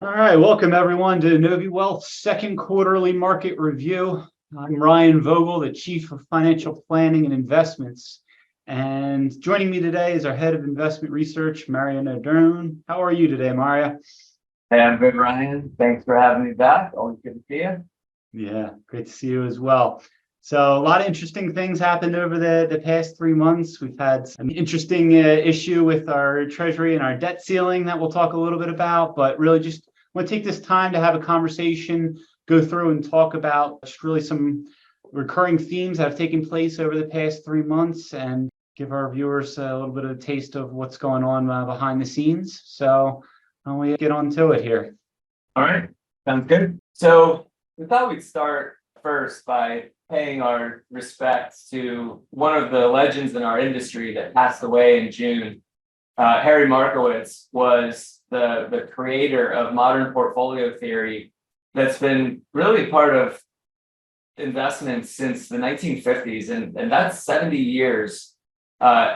All right, welcome everyone to Novi Wealth's second quarterly market review. I'm Ryan Vogel, the Chief of Financial Planning and Investments. And joining me today is our Head of Investment Research, Maria Nardone. How are you today, Maria? Hey, I'm good, Ryan. Thanks for having me back. Always good to see you. Yeah, great to see you as well. So a lot of interesting things happened over the past 3 months. We've had an interesting issue with our treasury and our debt ceiling that we'll talk a little bit about, but really just want to take this time to have a conversation, go through and talk about just really some recurring themes that have taken place over the past 3 months and give our viewers a little bit of a taste of what's going on behind the scenes. So why don't we get on to it here? All right, sounds good. So we thought we'd start first by paying our respects to one of the legends in our industry that passed away in June. Harry Markowitz was the creator of modern portfolio theory that's been really part of investments since the 1950s, and that's 70 years.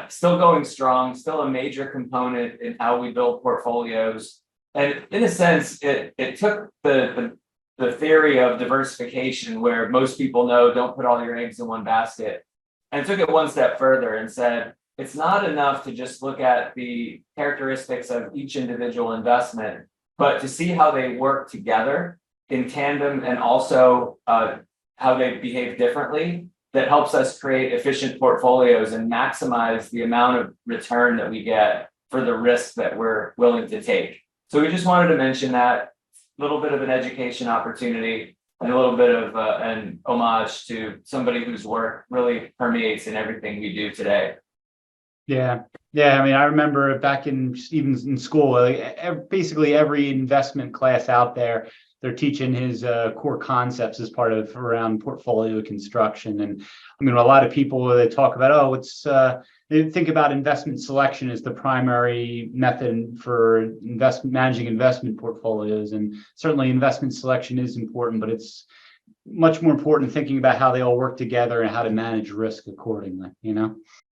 Still going strong, still a major component in how we build portfolios. And in a sense, it took the theory of diversification, where most people know don't put all your eggs in one basket, and took it one step further and said, it's not enough to just look at the characteristics of each individual investment, but to see how they work together in tandem and also how they behave differently. That helps us create efficient portfolios and maximize the amount of return that we get for the risk that we're willing to take. So we just wanted to mention that little bit of an education opportunity and a little bit of an homage to somebody whose work really permeates in everything we do today. Yeah. I mean, I remember back even in school, basically every investment class out there, they're teaching his core concepts as part of around portfolio construction. And I mean, a lot of people that talk about, they think about investment selection as the primary method for managing investment portfolios. And certainly investment selection is important, but it's much more important thinking about how they all work together and how to manage risk accordingly,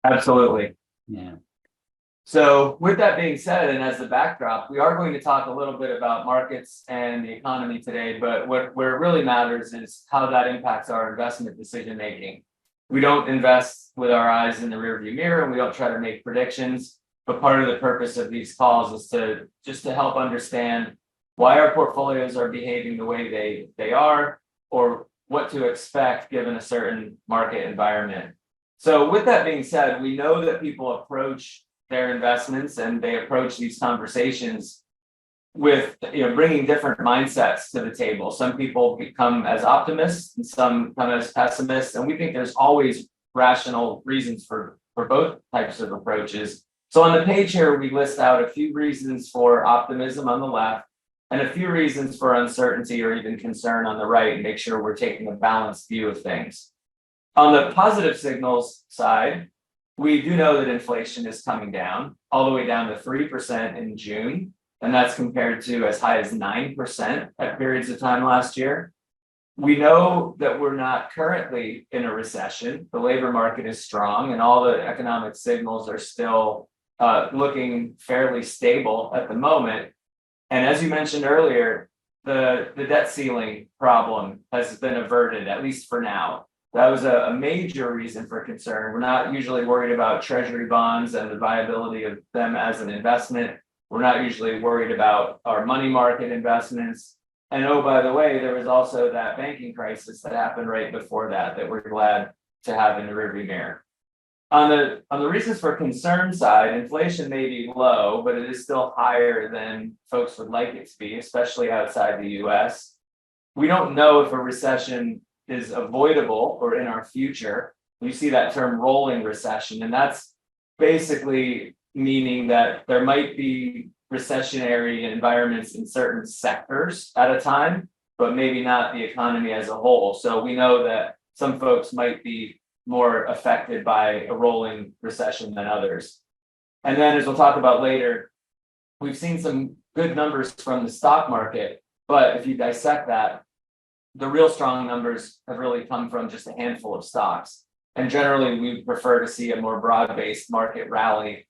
Absolutely. Yeah. So with that being said, and as the backdrop, we are going to talk a little bit about markets and the economy today, but where it really matters is how that impacts our investment decision making. We don't invest with our eyes in the rearview mirror, and we don't try to make predictions, but part of the purpose of these calls is to help understand why our portfolios are behaving the way they are, or what to expect given a certain market environment. So with that being said, we know that people approach their investments and they approach these conversations with bringing different mindsets to the table. Some people become as optimists and some come as pessimists, and we think there's always rational reasons for both types of approaches. So on the page here, we list out a few reasons for optimism on the left and a few reasons for uncertainty or even concern on the right, and make sure we're taking a balanced view of things. On the positive signals side, we do know that inflation is coming down all the way down to 3% in June, and that's compared to as high as 9% at periods of time last year. We know that we're not currently in a recession. The labor market is strong, and all the economic signals are still looking fairly stable at the moment. And as you mentioned earlier, the debt ceiling problem has been averted, at least for now. That was a major reason for concern. We're not usually worried about treasury bonds and the viability of them as an investment. We're not usually worried about our money market investments. And oh, by the way, there was also that banking crisis that happened right before that we're glad to have in the rearview mirror. On the reasons for concern side, inflation may be low, but it is still higher than folks would like it to be, especially outside the US. We don't know if a recession is avoidable or in our future. We see that term rolling recession, and that's basically meaning that there might be recessionary environments in certain sectors at a time, but maybe not the economy as a whole. So we know that some folks might be more affected by a rolling recession than others. And then, as we'll talk about later, we've seen some good numbers from the stock market, but if you dissect that, the real strong numbers have really come from just a handful of stocks. And generally, we prefer to see a more broad-based market rally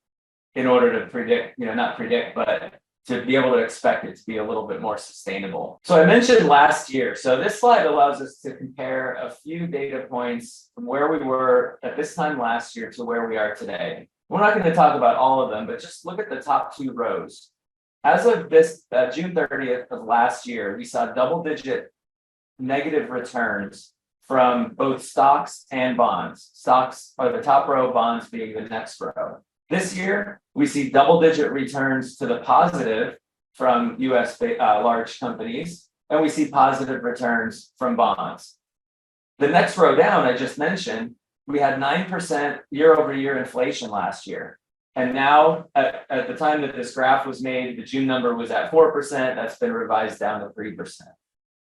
in order to predict, not predict, but to be able to expect it to be a little bit more sustainable. So I mentioned last year. So this slide allows us to compare a few data points from where we were at this time last year to where we are today. We're not going to talk about all of them, but just look at the top two rows. As of this June 30th of last year, we saw double-digit negative returns from both stocks and bonds. Stocks are the top row, bonds being the next row. This year, we see double-digit returns to the positive from US large companies, and we see positive returns from bonds. The next row down, I just mentioned, we had 9% year-over-year inflation last year. And now, at the time that this graph was made, the June number was at 4%. That's been revised down to 3%.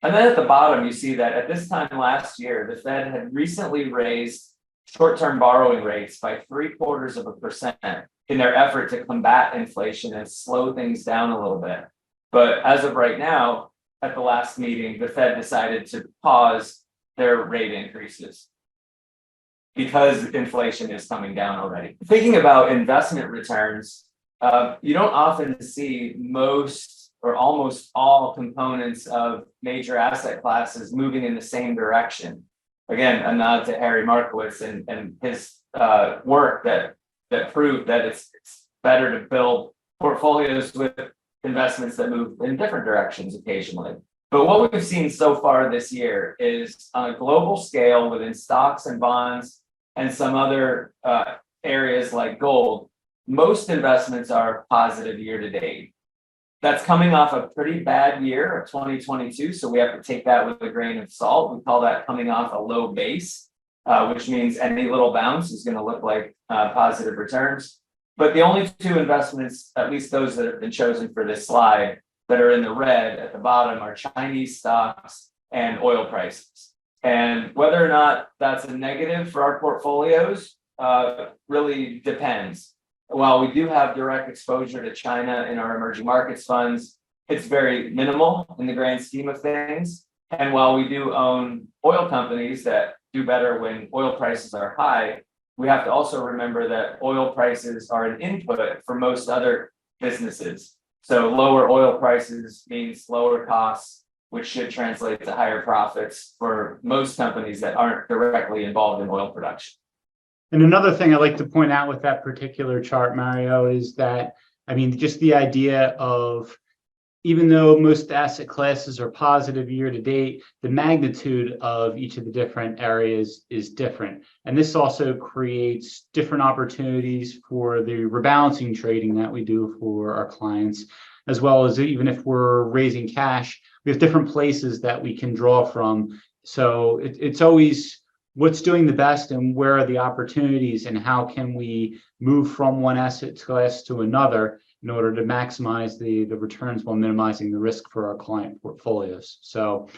And then at the bottom, you see that at this time last year, the Fed had recently raised short-term borrowing rates by 0.75% in their effort to combat inflation and slow things down a little bit. But as of right now, at the last meeting, the Fed decided to pause their rate increases because inflation is coming down already. Thinking about investment returns, you don't often see most or almost all components of major asset classes moving in the same direction. Again, a nod to Harry Markowitz and his work that proved that it's better to build portfolios with investments that move in different directions occasionally. But what we've seen so far this year is on a global scale within stocks and bonds and some other areas like gold, most investments are positive year to date. That's coming off a pretty bad year of 2022, so we have to take that with a grain of salt. We call that coming off a low base, which means any little bounce is going to look like positive returns. But the only two investments, at least those that have been chosen for this slide, that are in the red at the bottom are Chinese stocks and oil prices. And whether or not that's a negative for our portfolios really depends. While we do have direct exposure to China in our emerging markets funds, it's very minimal in the grand scheme of things. And while we do own oil companies that do better when oil prices are high, we have to also remember that oil prices are an input for most other businesses. So lower oil prices means lower costs, which should translate to higher profits for most companies that aren't directly involved in oil production. And another thing I'd like to point out with that particular chart, Mario, is that, I mean, just the idea of, even though most asset classes are positive year to date, the magnitude of each of the different areas is different. And this also creates different opportunities for the rebalancing trading that we do for our clients, as well as even if we're raising cash, we have different places that we can draw from. So it's always what's doing the best and where are the opportunities and how can we move from one asset class to another in order to maximize the returns while minimizing the risk for our client portfolios. So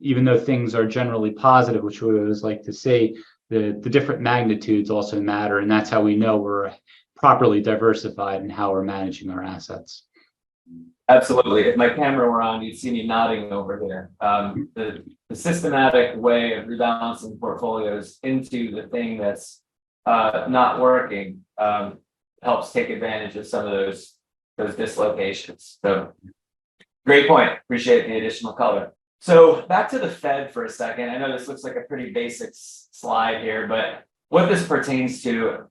even though things are generally positive, which we always like to see, the different magnitudes also matter. And that's how we know we're properly diversified in how we're managing our assets. Absolutely. If my camera were on, you'd see me nodding over here. The systematic way of rebalancing portfolios into the thing that's not working helps take advantage of some of those dislocations. So great point. Appreciate the additional color. So back to the Fed for a second. I know this looks like a pretty basic slide here, but what this pertains to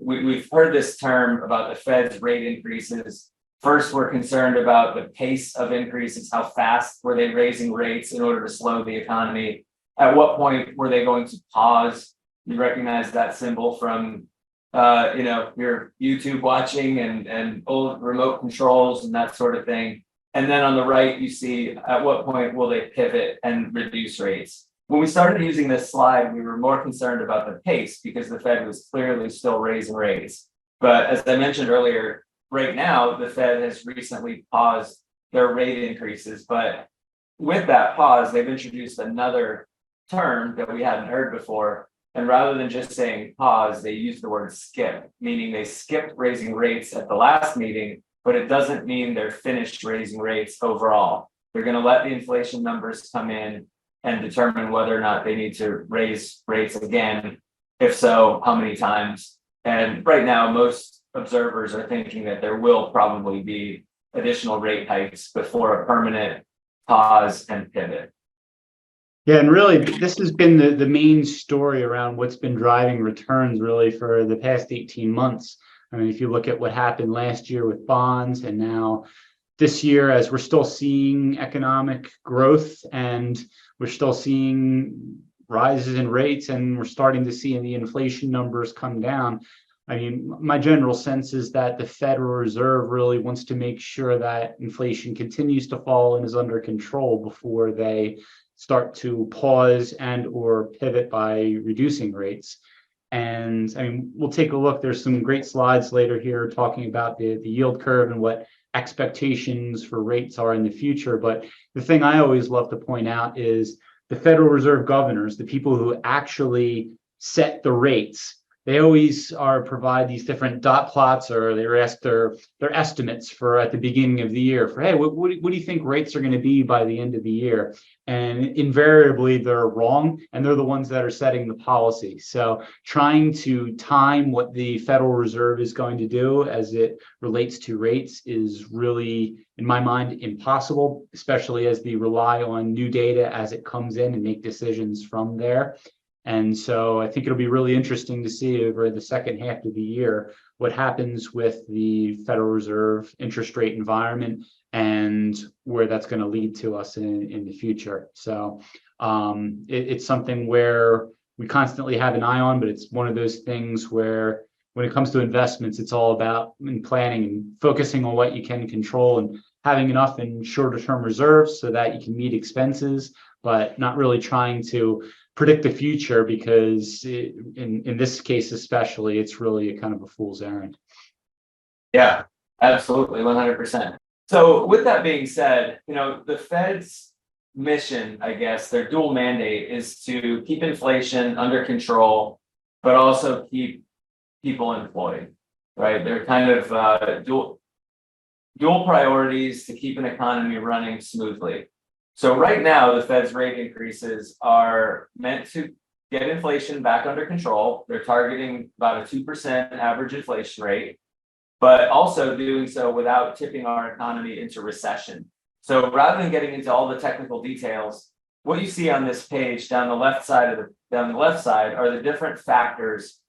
we've heard this term about the Fed's rate increases. First, we're concerned about the pace of increases. How fast were they raising rates in order to slow the economy? At what point were they going to pause? You recognize that symbol from your YouTube watching and old remote controls and that sort of thing. And then on the right, you see at what point will they pivot and reduce rates? When we started using this slide, we were more concerned about the pace because the Fed was clearly still raising rates. But as I mentioned earlier, right now, the Fed has recently paused their rate increases. But with that pause, they've introduced another term that we hadn't heard before. And rather than just saying pause, they use the word skip, meaning they skipped raising rates at the last meeting, but it doesn't mean they're finished raising rates overall. They're going to let the inflation numbers come in and determine whether or not they need to raise rates again. If so, how many times? And right now, most observers are thinking that there will probably be additional rate hikes before a permanent pause and pivot. Yeah, and really, this has been the main story around what's been driving returns really for the past 18 months. I mean, if you look at what happened last year with bonds and now this year, as we're still seeing economic growth and we're still seeing rises in rates and we're starting to see the inflation numbers come down. I mean, my general sense is that the Federal Reserve really wants to make sure that inflation continues to fall and is under control before they start to pause and or pivot by reducing rates. And I mean, we'll take a look. There's some great slides later here talking about the yield curve and what expectations for rates are in the future. But the thing I always love to point out is the Federal Reserve governors, the people who actually set the rates, they always provide these different dot plots, or they ask their estimates for at the beginning of the year for, hey, what do you think rates are going to be by the end of the year? And invariably they're wrong, and they're the ones that are setting the policy. So trying to time what the Federal Reserve is going to do as it relates to rates is really, in my mind, impossible, especially as they rely on new data as it comes in and make decisions from there. And so I think it'll be really interesting to see over the second half of the year what happens with the Federal Reserve interest rate environment and where that's going to lead to us in the future. So it's something where we constantly have an eye on, but it's one of those things where when it comes to investments, it's all about planning and focusing on what you can control and having enough in shorter term reserves so that you can meet expenses, but not really trying to predict the future, because in this case especially, it's really a kind of a fool's errand. Yeah, absolutely, 100%. So with that being said, the Fed's mission, I guess, their dual mandate is to keep inflation under control, but also keep people employed, right? They're kind of dual priorities to keep an economy running smoothly. So right now, the Fed's rate increases are meant to get inflation back under control. They're targeting about a 2% average inflation rate, but also doing so without tipping our economy into recession. So rather than getting into all the technical details, what you see on this page down the left side are the different factors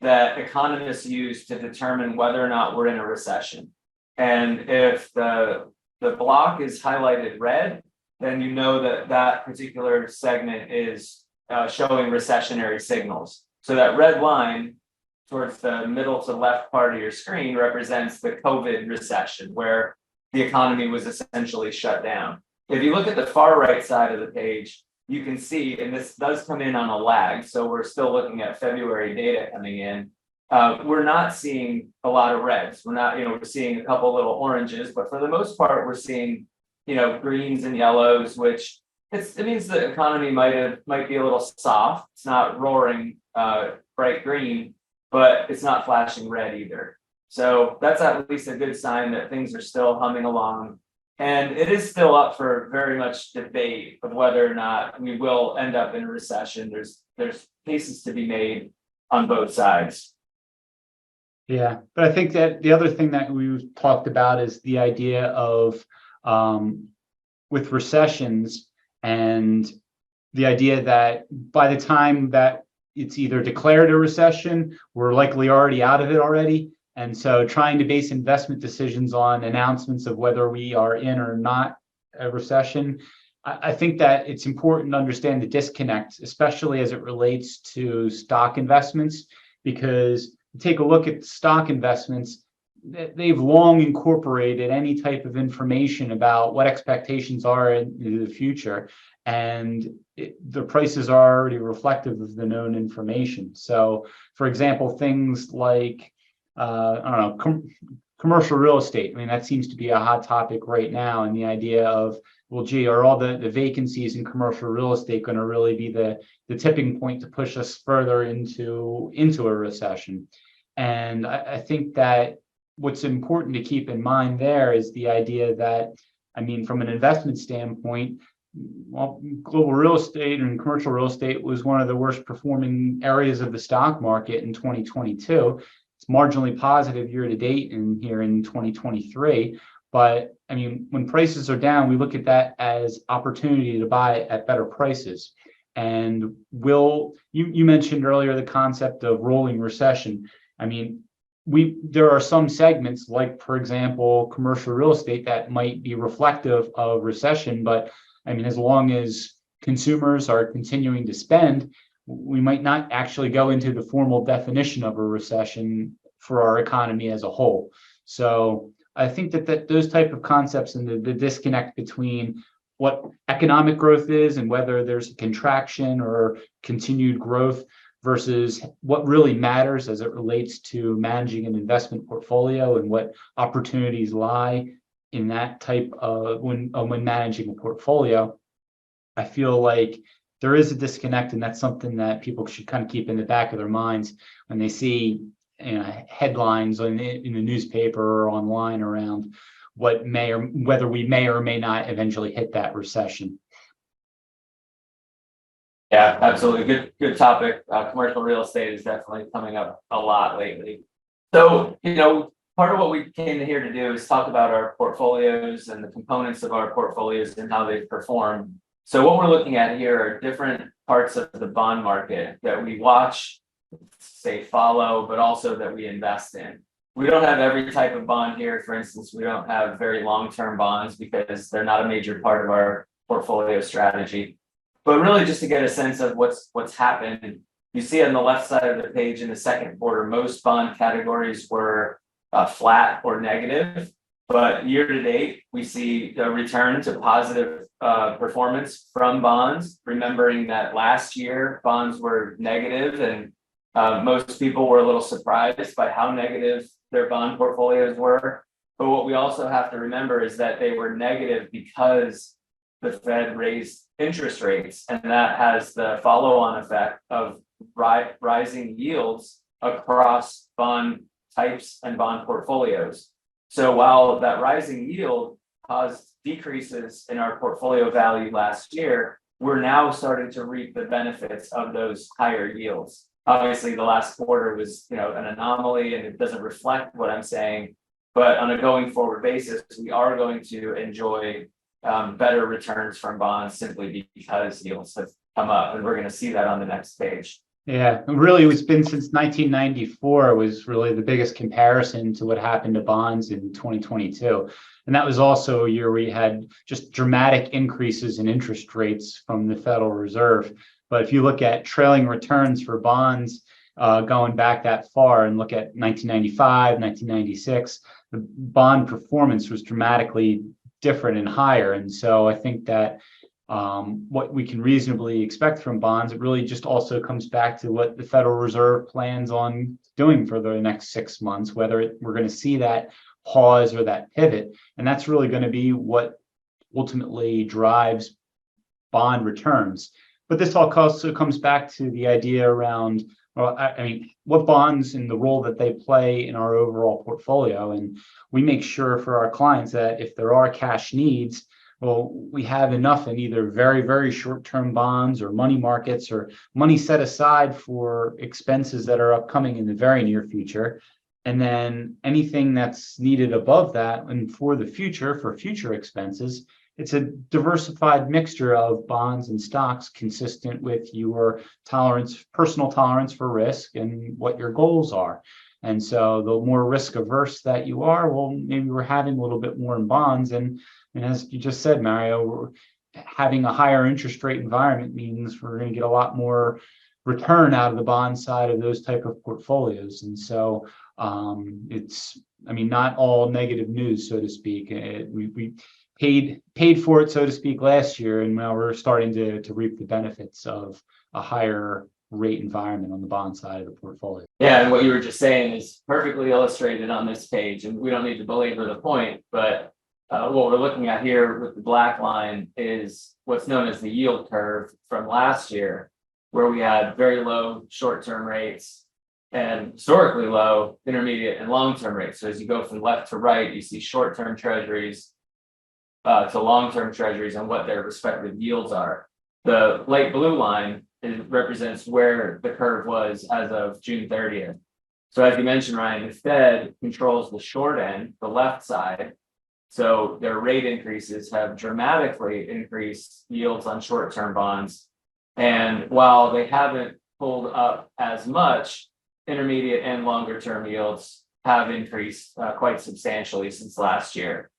that economists use to determine whether or not we're in a recession. And if the block is highlighted red, then you know that particular segment is showing recessionary signals. So that red line towards the middle to left part of your screen represents the COVID recession, where the economy was essentially shut down. If you look at the far right side of the page, you can see, and this does come in on a lag, so we're still looking at February data coming in. We're not seeing a lot of reds. We're not, we're seeing a couple little oranges, but for the most part, we're seeing greens and yellows, which it means the economy might be a little soft. It's not roaring bright green, but it's not flashing red either. So that's at least a good sign that things are still humming along. And it is still up for very much debate of whether or not we will end up in a recession. There's cases to be made on both sides. Yeah, but I think that the other thing that we talked about is the idea of with recessions, and the idea that by the time that it's either declared a recession, we're likely already out of it already. And so trying to base investment decisions on announcements of whether we are in or not a recession, I think that it's important to understand the disconnect, especially as it relates to stock investments, because take a look at stock investments, they've long incorporated any type of information about what expectations are in the future, and the prices are already reflective of the known information. So, for example, things like commercial real estate. I mean, that seems to be a hot topic right now, and the idea of, well, gee, are all the vacancies in commercial real estate going to really be the tipping point to push us further into a recession? And I think that what's important to keep in mind there is the idea that, I mean, from an investment standpoint, well, global real estate and commercial real estate was one of the worst performing areas of the stock market in 2022. It's marginally positive year to date in here in 2023. But I mean, when prices are down, we look at that as opportunity to buy at better prices. And you mentioned earlier the concept of rolling recession. I mean, there are some segments, like for example, commercial real estate, that might be reflective of recession. But I mean, as long as consumers are continuing to spend, we might not actually go into the formal definition of a recession for our economy as a whole. So I think that those type of concepts and the disconnect between what economic growth is and whether there's a contraction or continued growth versus what really matters as it relates to managing an investment portfolio and what opportunities lie in that type of when managing a portfolio. I feel like there is a disconnect, and that's something that people should kind of keep in the back of their minds when they see headlines in the newspaper or online around whether we may or may not eventually hit that recession. Yeah, absolutely. Good topic. Commercial real estate is definitely coming up a lot lately. So, part of what we came here to do is talk about our portfolios and the components of our portfolios and how they perform. So what we're looking at here are different parts of the bond market that we watch, say follow, but also that we invest in. We don't have every type of bond here. For instance, we don't have very long-term bonds because they're not a major part of our portfolio strategy. But really just to get a sense of what's happened, you see on the left side of the page in the second quarter, most bond categories were flat or negative. But year to date, we see a return to positive performance from bonds, remembering that last year bonds were negative and most people were a little surprised by how negative their bond portfolios were. But what we also have to remember is that they were negative because the Fed raised interest rates, and that has the follow-on effect of rising yields across bond types and bond portfolios. So while that rising yield caused decreases in our portfolio value last year, we're now starting to reap the benefits of those higher yields. Obviously, the last quarter was, an anomaly, and it doesn't reflect what I'm saying. But on a going forward basis, we are going to enjoy better returns from bonds simply because yields have come up, and we're going to see that on the next page. Yeah, really, it's been since 1994 was really the biggest comparison to what happened to bonds in 2022. And that was also a year where you had just dramatic increases in interest rates from the Federal Reserve. But if you look at trailing returns for bonds going back that far and look at 1995, 1996, the bond performance was dramatically different and higher. And so I think that what we can reasonably expect from bonds, it really just also comes back to what the Federal Reserve plans on doing for the next 6 months, whether we're going to see that pause or that pivot. And that's really going to be what ultimately drives bond returns. But this all also comes back to the idea around, what bonds and the role that they play in our overall portfolio. And we make sure for our clients that if there are cash needs, well, we have enough in either very, very short-term bonds or money markets or money set aside for expenses that are upcoming in the very near future. And then anything that's needed above that and for the future, for future expenses, it's a diversified mixture of bonds and stocks consistent with your personal tolerance for risk and what your goals are. And so the more risk averse that you are, well, maybe we're having a little bit more in bonds. And as you just said, Mario, having a higher interest rate environment means we're going to get a lot more return out of the bond side of those type of portfolios. And so it's not all negative news, so to speak. We paid for it, so to speak, last year, and now we're starting to reap the benefits of a higher rate environment on the bond side of the portfolio. Yeah, and what you were just saying is perfectly illustrated on this page, and we don't need to belabor the point, but what we're looking at here with the black line is what's known as the yield curve from last year, where we had very low short-term rates and historically low intermediate and long-term rates. So as you go from left to right, you see short-term treasuries to long-term treasuries and what their respective yields are. The light blue line represents where the curve was as of June 30th. So as you mentioned, Ryan, the Fed controls the short end, the left side. So their rate increases have dramatically increased yields on short-term bonds. And while they haven't pulled up as much, intermediate and longer-term yields have increased quite substantially since last year.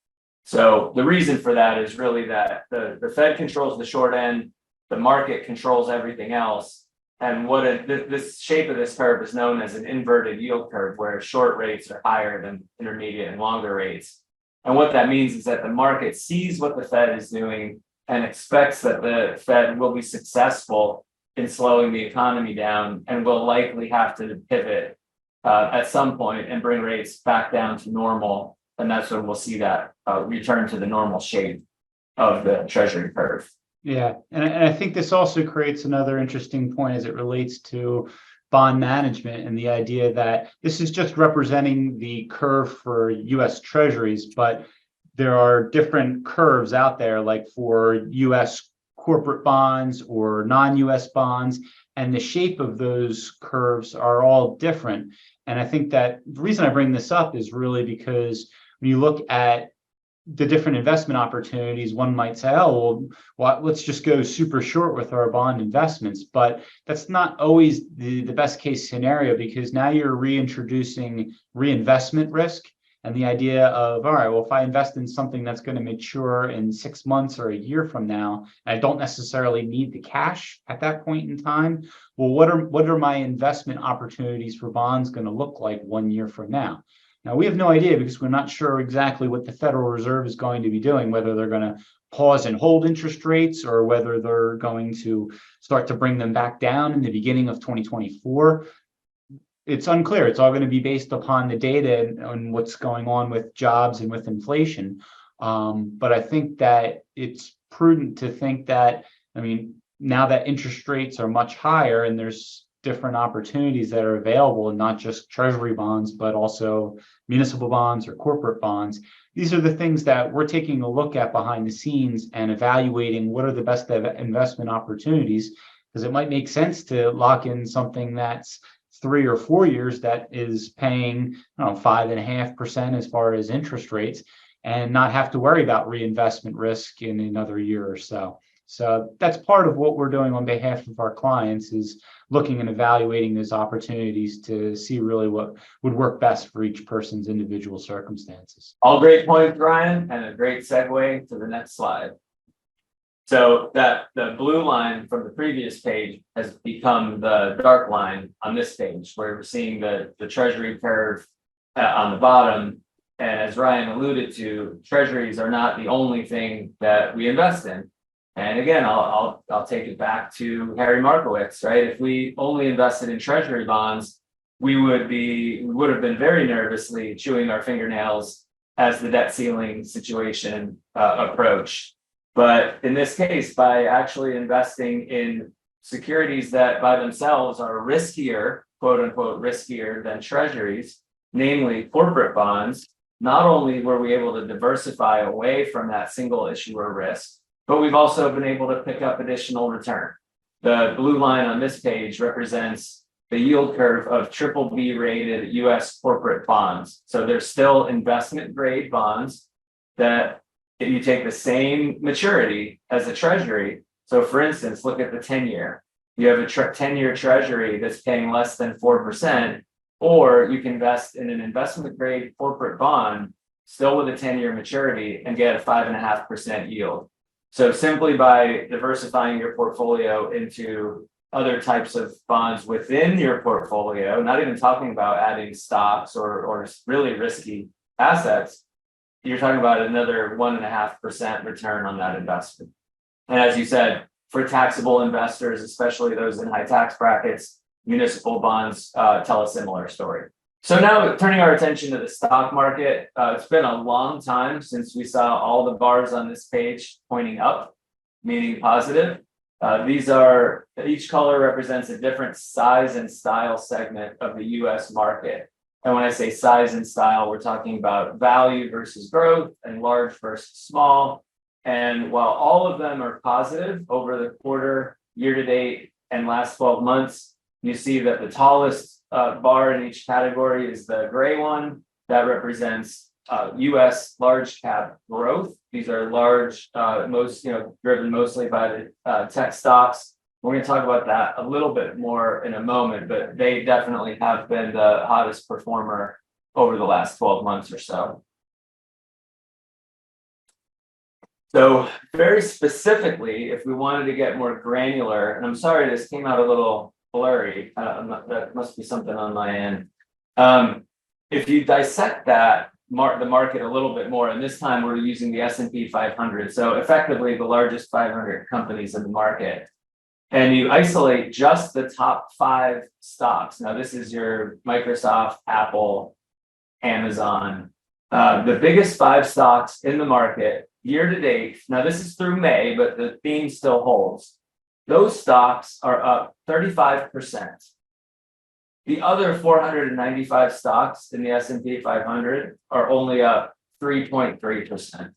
So the reason for that is really that the Fed controls the short end, the market controls everything else. And this shape of this curve is known as an inverted yield curve, where short rates are higher than intermediate and longer rates. And what that means is that the market sees what the Fed is doing and expects that the Fed will be successful in slowing the economy down and will likely have to pivot at some point and bring rates back down to normal. And that's when we'll see that return to the normal shape of the Treasury curve. Yeah, and I think this also creates another interesting point as it relates to bond management and the idea that this is just representing the curve for US Treasuries, but there are different curves out there, like for US corporate bonds or non-US bonds, and the shape of those curves are all different. And I think that the reason I bring this up is really because when you look at the different investment opportunities, one might say, oh, well, let's just go super short with our bond investments. But that's not always the best case scenario, because now you're reintroducing reinvestment risk and the idea of, all right, well, if I invest in something that's going to mature in 6 months or a year from now, and I don't necessarily need the cash at that point in time, well, what are my investment opportunities for bonds going to look like 1 year from now? Now, we have no idea, because we're not sure exactly what the Federal Reserve is going to be doing, whether they're going to pause and hold interest rates or whether they're going to start to bring them back down in the beginning of 2024. It's unclear. It's all going to be based upon the data and what's going on with jobs and with inflation. But I think that it's prudent to think that, I mean, now that interest rates are much higher and there's different opportunities that are available, and not just treasury bonds, but also municipal bonds or corporate bonds. These are the things that we're taking a look at behind the scenes and evaluating what are the best investment opportunities, because it might make sense to lock in something that's 3 or 4 years that is paying 5.5% as far as interest rates, and not have to worry about reinvestment risk in another year or so. So that's part of what we're doing on behalf of our clients, is looking and evaluating those opportunities to see really what would work best for each person's individual circumstances. All great points, Ryan, and a great segue to the next slide. So that the blue line from the previous page has become the dark line on this page, where we're seeing the Treasury curve on the bottom. And as Ryan alluded to, Treasuries are not the only thing that we invest in. And again, I'll take it back to Harry Markowitz, right? If we only invested in Treasury bonds, we would have been very nervously chewing our fingernails as the debt ceiling situation approached. But in this case, by actually investing in securities that by themselves are riskier, quote unquote, riskier than Treasuries, namely corporate bonds, not only were we able to diversify away from that single issuer risk, but we've also been able to pick up additional return. The blue line on this page represents the yield curve of BBB rated US corporate bonds. So they're still investment grade bonds that you take the same maturity as a treasury. So for instance, look at the 10-year. You have a 10-year treasury that's paying less than 4%, or you can invest in an investment grade corporate bond still with a 10-year maturity and get a 5.5% yield. So simply by diversifying your portfolio into other types of bonds within your portfolio, not even talking about adding stocks or really risky assets, you're talking about another 1.5% return on that investment. And as you said, for taxable investors, especially those in high tax brackets, municipal bonds tell a similar story. So now turning our attention to the stock market, it's been a long time since we saw all the bars on this page pointing up, meaning positive. Each color represents a different size and style segment of the US market. And when I say size and style, we're talking about value versus growth and large versus small. And while all of them are positive over the quarter, year to date, and last 12 months, you see that the tallest bar in each category is the gray one. That represents US large cap growth. These are large, driven mostly by the tech stocks. We're going to talk about that a little bit more in a moment, but they definitely have been the hottest performer over the last 12 months or so. So very specifically, if we wanted to get more granular, and I'm sorry, this came out a little blurry. That must be something on my end. If you dissect the market a little bit more, and this time we're using the S&P 500, so effectively the largest 500 companies in the market, and you isolate just the top 5 stocks. Now, this is your Microsoft, Apple, Amazon, the biggest 5 stocks in the market year to date. Now, this is through May, but the theme still holds. Those stocks are up 35%. The other 495 stocks in the S&P 500 are only up 3.3%.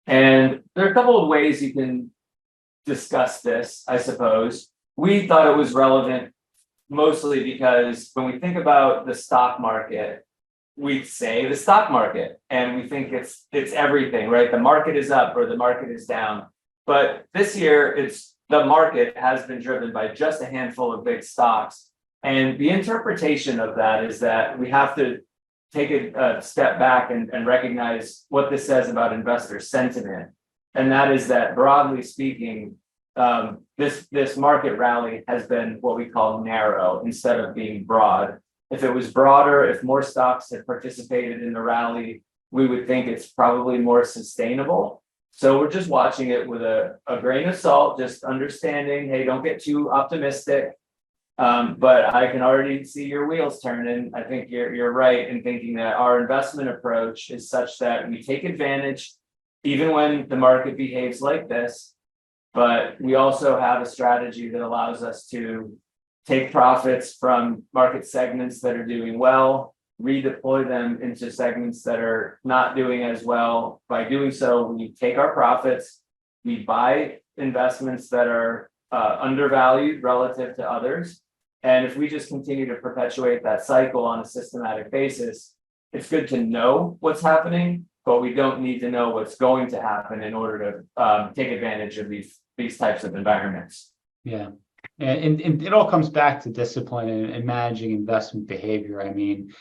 And there are a couple of ways you can discuss this, I suppose. We thought it was relevant mostly because when we think about the stock market, we say the stock market and we think it's everything, right? The market is up or the market is down. But this year, the market has been driven by just a handful of big stocks. And the interpretation of that is that we have to take a step back and recognize what this says about investor sentiment. And that is that, broadly speaking, this market rally has been what we call narrow instead of being broad. If it was broader, if more stocks had participated in the rally, we would think it's probably more sustainable. So we're just watching it with a grain of salt, just understanding, hey, don't get too optimistic. But I can already see your wheels turning. I think you're right in thinking that our investment approach is such that we take advantage even when the market behaves like this, but we also have a strategy that allows us to take profits from market segments that are doing well, redeploy them into segments that are not doing as well. By doing so, we take our profits, we buy investments that are undervalued relative to others. And if we just continue to perpetuate that cycle on a systematic basis, it's good to know what's happening, but we don't need to know what's going to happen in order to take advantage of these types of environments. Yeah. And it all comes back to discipline and managing investment behavior. I mean,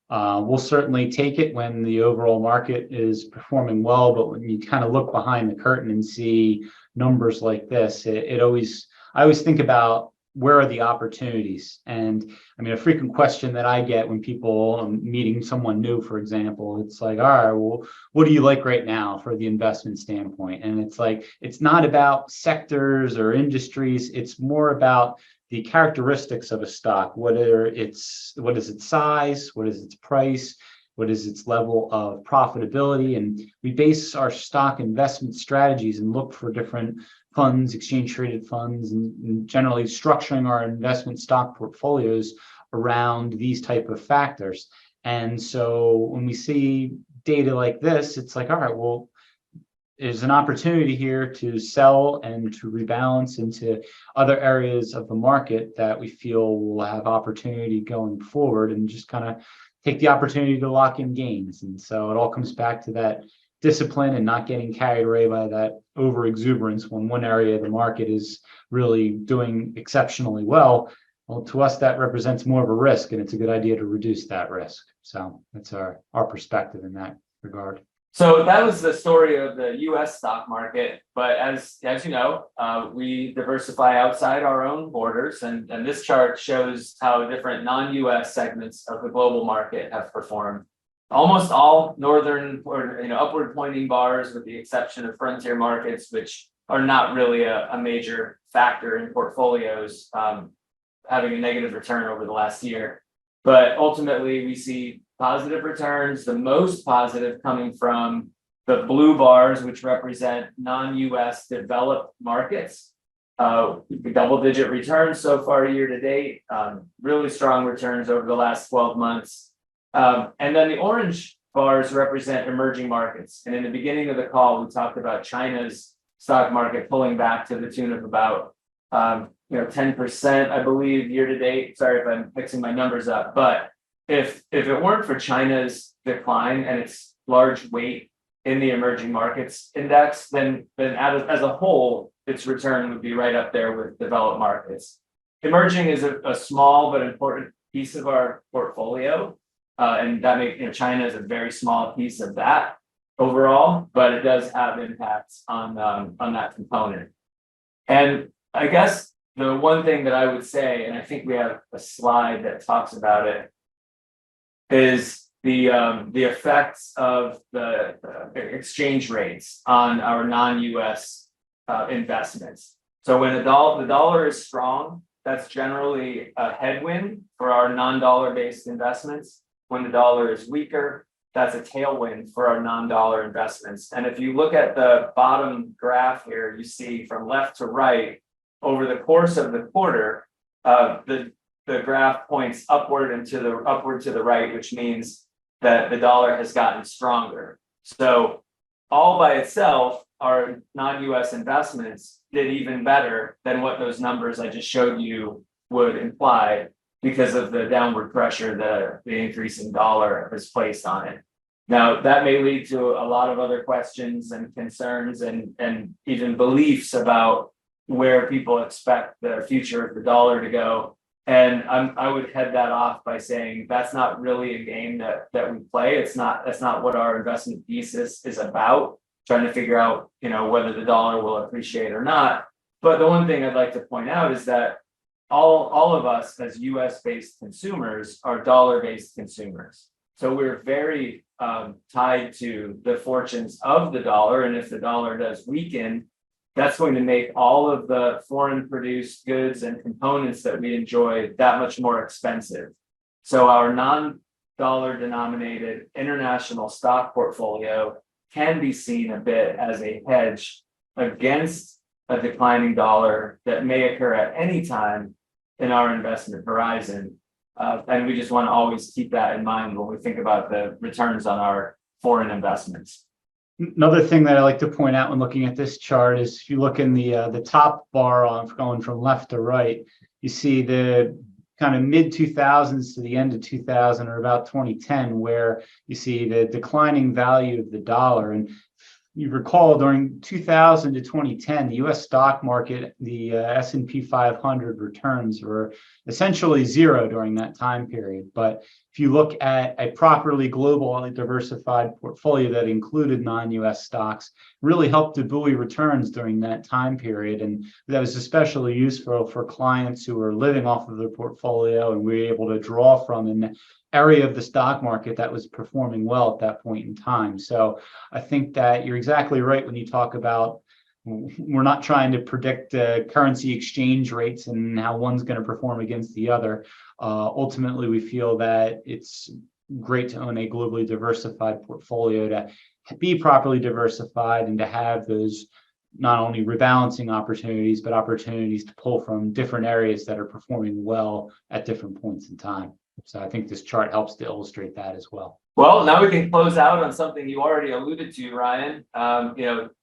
we'll certainly take it when the overall market is performing well, but when you kind of look behind the curtain and see numbers like this, I always think about, where are the opportunities? And I mean, a frequent question that I get when people meeting someone new, for example, it's like, all right, well, what do you like right now for the investment standpoint? And it's like, it's not about sectors or industries. It's more about the characteristics of a stock. What is its size? What is its price? What is its level of profitability? And we base our stock investment strategies and look for different funds, exchange traded funds, and generally structuring our investment stock portfolios around these type of factors. And so when we see data like this, it's like, all right, well, there's an opportunity here to sell and to rebalance into other areas of the market that we feel will have opportunity going forward, and just kind of take the opportunity to lock in gains. And so it all comes back to that discipline and not getting carried away by that over exuberance when one area of the market is really doing exceptionally well. Well, to us, that represents more of a risk, and it's a good idea to reduce that risk. So that's our perspective in that regard. So that was the story of the US stock market. But as you know, we diversify outside our own borders. And this chart shows how different non-US segments of the global market have performed. Almost all northern or upward pointing bars, with the exception of frontier markets, which are not really a major factor in portfolios, having a negative return over the last year. But ultimately, we see positive returns, the most positive coming from the blue bars, which represent non-US developed markets. Double-digit returns so far year to date, really strong returns over the last 12 months. And then the orange bars represent emerging markets. And in the beginning of the call, we talked about China's stock market pulling back to the tune of about 10%, I believe, year to date. Sorry if I'm mixing my numbers up, but if it weren't for China's decline and its large weight in the emerging markets index, then as a whole, its return would be right up there with developed markets. Emerging is a small but important piece of our portfolio, and that makes China is a very small piece of that overall, but it does have impacts on that component. And I guess the one thing that I would say, and I think we have a slide that talks about it, is the effects of the exchange rates on our non-US investments. So when the dollar is strong, that's generally a headwind for our non-dollar based investments. When the dollar is weaker, that's a tailwind for our non-dollar investments. And if you look at the bottom graph here, you see from left to right, over the course of the quarter, the graph points upward and to the right, which means that the dollar has gotten stronger. So all by itself, our non-US investments did even better than what those numbers I just showed you would imply, because of the downward pressure that the increasing dollar has placed on it. Now, that may lead to a lot of other questions and concerns and even beliefs about where people expect the future of the dollar to go. And I would head that off by saying that's not really a game that we play. That's not what our investment thesis is about, trying to figure out, whether the dollar will appreciate or not. But the one thing I'd like to point out is that all of us as US-based consumers are dollar-based consumers. So we're very tied to the fortunes of the dollar. And if the dollar does weaken, that's going to make all of the foreign produced goods and components that we enjoy that much more expensive. So our non-dollar denominated international stock portfolio can be seen a bit as a hedge against a declining dollar that may occur at any time in our investment horizon. And we just want to always keep that in mind when we think about the returns on our foreign investments. Another thing that I like to point out when looking at this chart is if you look in the top bar on going from left to right, you see the kind of mid 2000s to the end of 2000 or about 2010, where you see the declining value of the dollar. And you recall during 2000 to 2010, the US stock market, the S&P 500 returns were essentially zero during that time period. But if you look at a properly globally diversified portfolio that included non-US stocks, really helped to buoy returns during that time period. And that was especially useful for clients who were living off of their portfolio, and we were able to draw from an area of the stock market that was performing well at that point in time. So I think that you're exactly right when you talk about we're not trying to predict currency exchange rates and how one's going to perform against the other. Ultimately, we feel that it's great to own a globally diversified portfolio, to be properly diversified and to have those not only rebalancing opportunities, but opportunities to pull from different areas that are performing well at different points in time. So I think this chart helps to illustrate that as well. Well, now we can close out on something you already alluded to, Ryan.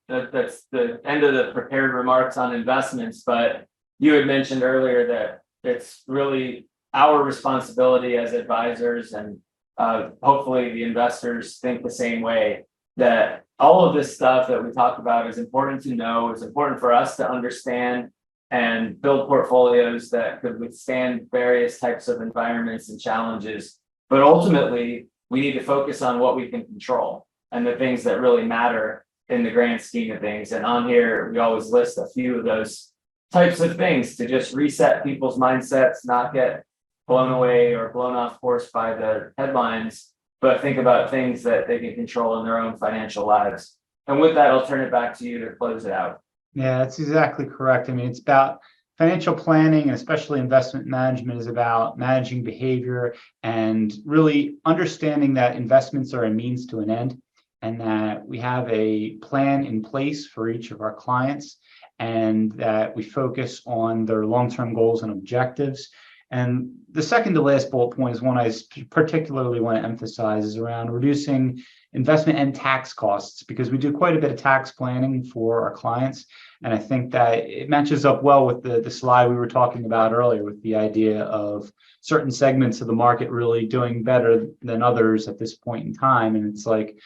That's the end of the prepared remarks on investments, but you had mentioned earlier that it's really our responsibility as advisors, and hopefully the investors think the same way, that all of this stuff that we talk about is important to know, it's important for us to understand and build portfolios that could withstand various types of environments and challenges. But ultimately, we need to focus on what we can control and the things that really matter in the grand scheme of things. And on here, we always list a few of those types of things to just reset people's mindsets, not get blown away or blown off course by the headlines, but think about things that they can control in their own financial lives. And with that, I'll turn it back to you to close it out. Yeah, that's exactly correct. I mean, it's about financial planning, and especially investment management is about managing behavior and really understanding that investments are a means to an end, and that we have a plan in place for each of our clients, and that we focus on their long-term goals and objectives, And the second to last bullet point is one I particularly want to emphasize, is around reducing investment and tax costs, because we do quite a bit of tax planning for our clients. And I think that it matches up well with the slide we were talking about earlier, with the idea of certain segments of the market really doing better than others at this point in time. And it's like,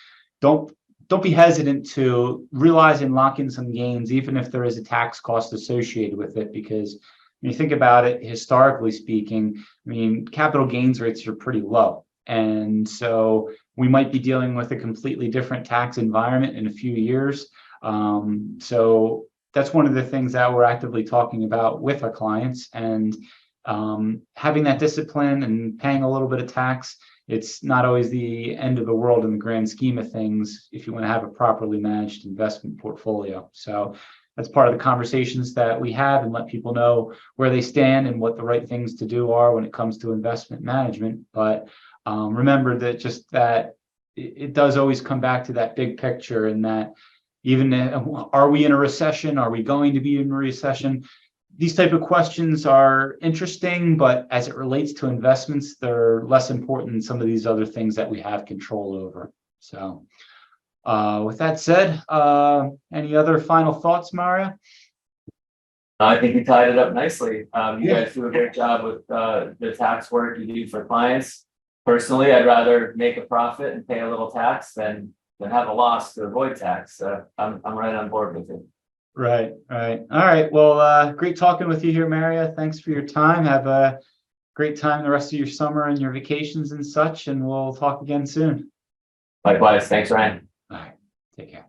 don't be hesitant to realize and lock in some gains, even if there is a tax cost associated with it, because when you think about it, historically speaking, I mean, capital gains rates are pretty low. And so we might be dealing with a completely different tax environment in a few years. So that's one of the things that we're actively talking about with our clients, and having that discipline and paying a little bit of tax. It's not always the end of the world in the grand scheme of things if you want to have a properly managed investment portfolio. So that's part of the conversations that we have, and let people know where they stand and what the right things to do are when it comes to investment management. But remember that it does always come back to that big picture, and that even are we in a recession? Are we going to be in a recession? These type of questions are interesting, but as it relates to investments, they're less important than some of these other things that we have control over. So with that said, any other final thoughts, Mario? I think you tied it up nicely. You guys do a great job with the tax work you do for clients. Personally, I'd rather make a profit and pay a little tax than have a loss to avoid tax. So I'm right on board with it. Right. All right. Well, great talking with you here, Mario. Thanks for your time. Have a great time the rest of your summer and your vacations and such, and we'll talk again soon. Likewise. Thanks, Ryan. All right. Take care.